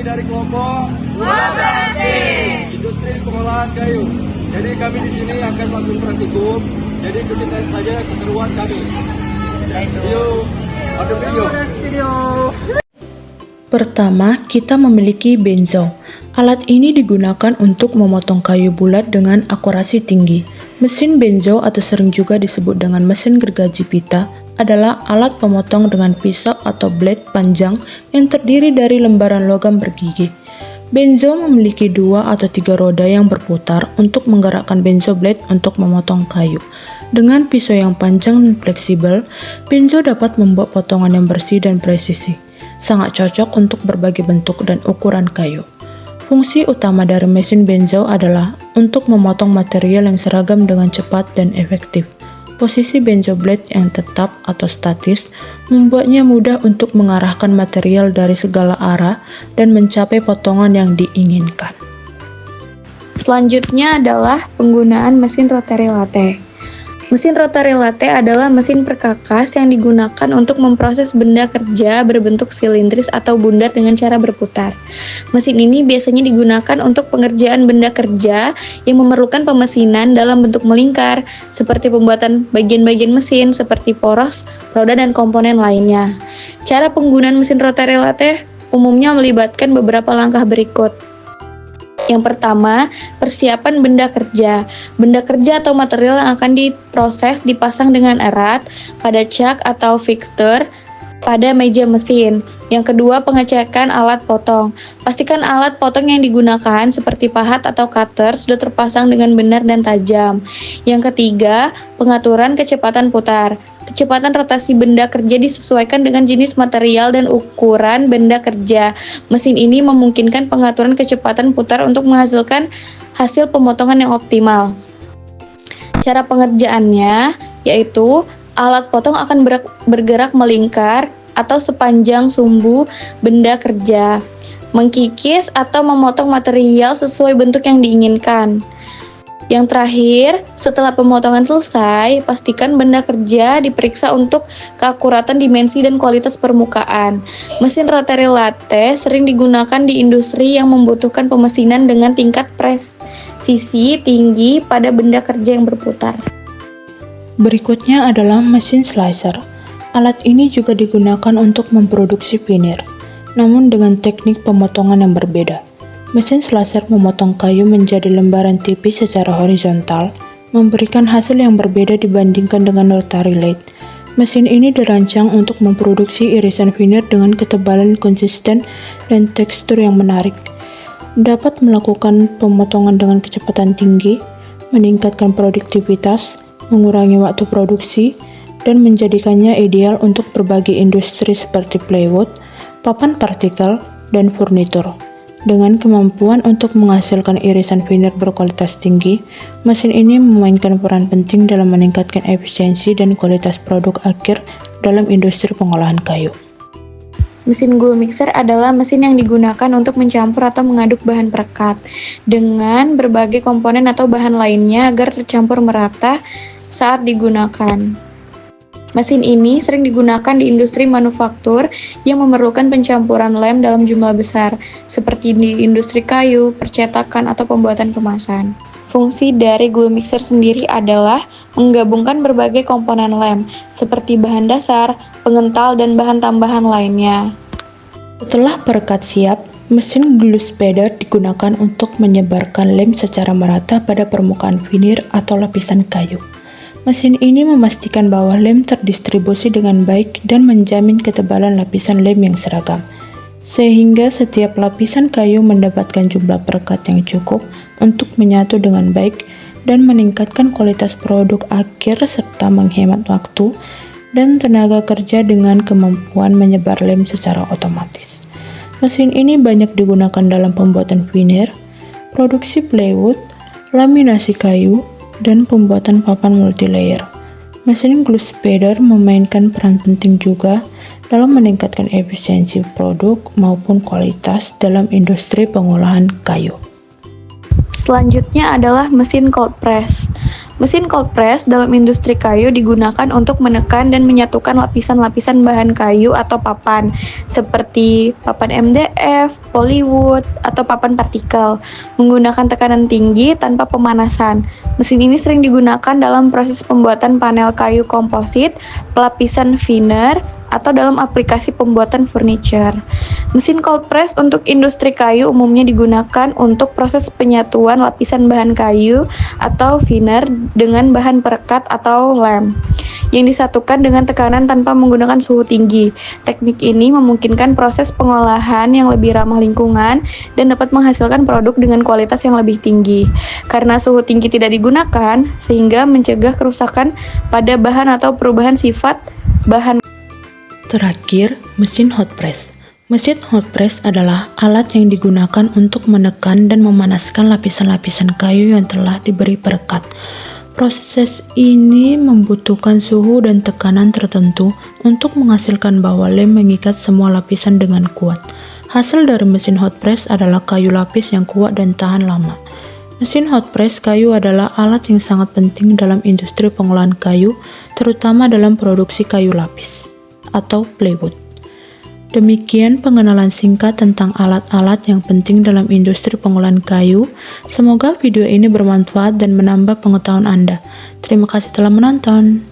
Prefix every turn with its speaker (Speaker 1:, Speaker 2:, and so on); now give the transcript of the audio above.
Speaker 1: Kami dari kelompok industri pengolahan kayu. Jadi kami di sini akan melakukan praktikum. Jadi ikutin saja keseruan kami. Yuk, ada video.
Speaker 2: Pertama, kita memiliki benzo. Alat ini digunakan untuk memotong kayu bulat dengan akurasi tinggi. Mesin benzo atau sering juga disebut dengan mesin gergaji pita adalah alat pemotong dengan pisau atau blade panjang yang terdiri dari lembaran logam bergigi. Benzo memiliki 2 atau 3 roda yang berputar untuk menggerakkan benzo blade untuk memotong kayu. Dengan pisau yang panjang dan fleksibel, benzo dapat membuat potongan yang bersih dan presisi. Sangat cocok untuk berbagai bentuk dan ukuran kayu. Fungsi utama dari mesin benzo adalah untuk memotong material yang seragam dengan cepat dan efektif. Posisi benzo blade yang tetap atau statis membuatnya mudah untuk mengarahkan material dari segala arah dan mencapai potongan yang diinginkan.
Speaker 3: Selanjutnya adalah penggunaan mesin rotary lathe. Mesin rotary lathe adalah mesin perkakas yang digunakan untuk memproses benda kerja berbentuk silindris atau bundar dengan cara berputar. Mesin ini biasanya digunakan untuk pengerjaan benda kerja yang memerlukan pemesinan dalam bentuk melingkar, seperti pembuatan bagian-bagian mesin seperti poros, roda, dan komponen lainnya. Cara penggunaan mesin rotary lathe umumnya melibatkan beberapa langkah berikut. Yang pertama, persiapan benda kerja. Benda kerja atau material yang akan diproses dipasang dengan erat pada cak atau fixture pada meja mesin. Yang kedua, pengecekan alat potong. Pastikan alat potong yang digunakan seperti pahat atau cutter sudah terpasang dengan benar dan tajam. Yang ketiga, pengaturan kecepatan putar. Kecepatan rotasi benda kerja disesuaikan dengan jenis material dan ukuran benda kerja. Mesin ini memungkinkan pengaturan kecepatan putar untuk menghasilkan hasil pemotongan yang optimal. Cara pengerjaannya yaitu alat potong akan bergerak melingkar atau sepanjang sumbu benda kerja, mengkikis atau memotong material sesuai bentuk yang diinginkan. Yang terakhir, setelah pemotongan selesai, pastikan benda kerja diperiksa untuk keakuratan dimensi dan kualitas permukaan. Mesin rotary lathe sering digunakan di industri yang membutuhkan pemesinan dengan tingkat presisi tinggi pada benda kerja yang berputar.
Speaker 2: Berikutnya adalah mesin slicer. Alat ini juga digunakan untuk memproduksi veneer, namun dengan teknik pemotongan yang berbeda. Mesin slicer memotong kayu menjadi lembaran tipis secara horizontal, memberikan hasil yang berbeda dibandingkan dengan rotary lathe. Mesin ini dirancang untuk memproduksi irisan veneer dengan ketebalan konsisten dan tekstur yang menarik. Dapat melakukan pemotongan dengan kecepatan tinggi, meningkatkan produktivitas, mengurangi waktu produksi, dan menjadikannya ideal untuk berbagai industri seperti plywood, papan partikel, dan furnitur. Dengan kemampuan untuk menghasilkan irisan veneer berkualitas tinggi, mesin ini memainkan peran penting dalam meningkatkan efisiensi dan kualitas produk akhir dalam industri pengolahan kayu.
Speaker 3: Mesin glue mixer adalah mesin yang digunakan untuk mencampur atau mengaduk bahan perekat dengan berbagai komponen atau bahan lainnya agar tercampur merata saat digunakan. Mesin ini sering digunakan di industri manufaktur yang memerlukan pencampuran lem dalam jumlah besar, seperti di industri kayu, percetakan, atau pembuatan kemasan. Fungsi dari glue mixer sendiri adalah menggabungkan berbagai komponen lem, seperti bahan dasar, pengental, dan bahan tambahan lainnya.
Speaker 2: Setelah perekat siap, mesin glue spreader digunakan untuk menyebarkan lem secara merata pada permukaan veneer atau lapisan kayu. Mesin ini memastikan bahwa lem terdistribusi dengan baik dan menjamin ketebalan lapisan lem yang seragam, sehingga setiap lapisan kayu mendapatkan jumlah perekat yang cukup untuk menyatu dengan baik dan meningkatkan kualitas produk akhir serta menghemat waktu dan tenaga kerja dengan kemampuan menyebar lem secara otomatis. Mesin ini banyak digunakan dalam pembuatan veneer, produksi plywood, laminasi kayu, dan pembuatan papan multilayer. Mesin glue spreader memainkan peran penting juga dalam meningkatkan efisiensi produk maupun kualitas dalam industri pengolahan kayu.
Speaker 3: Selanjutnya adalah mesin cold press. Mesin cold press dalam industri kayu digunakan untuk menekan dan menyatukan lapisan-lapisan bahan kayu atau papan, seperti papan MDF, polywood, atau papan partikel, menggunakan tekanan tinggi tanpa pemanasan. Mesin ini sering digunakan dalam proses pembuatan panel kayu komposit, pelapisan veneer, atau dalam aplikasi pembuatan furniture. Mesin cold press untuk industri kayu umumnya digunakan untuk proses penyatuan lapisan bahan kayu atau veneer dengan bahan perekat atau lem yang disatukan dengan tekanan tanpa menggunakan suhu tinggi. Teknik ini memungkinkan proses pengolahan yang lebih ramah lingkungan dan dapat menghasilkan produk dengan kualitas yang lebih tinggi. Karena suhu tinggi tidak digunakan, sehingga mencegah kerusakan pada bahan atau perubahan sifat bahan.
Speaker 2: Terakhir, mesin hot press. Mesin hot press adalah alat yang digunakan untuk menekan dan memanaskan lapisan-lapisan kayu yang telah diberi perekat. Proses ini membutuhkan suhu dan tekanan tertentu untuk menghasilkan bahwa lem mengikat semua lapisan dengan kuat. Hasil dari mesin hot press adalah kayu lapis yang kuat dan tahan lama. Mesin hot press kayu adalah alat yang sangat penting dalam industri pengolahan kayu, terutama dalam produksi kayu lapis atau plywood. Demikian pengenalan singkat tentang alat-alat yang penting dalam industri pengolahan kayu. Semoga video ini bermanfaat dan menambah pengetahuan Anda. Terima kasih telah menonton.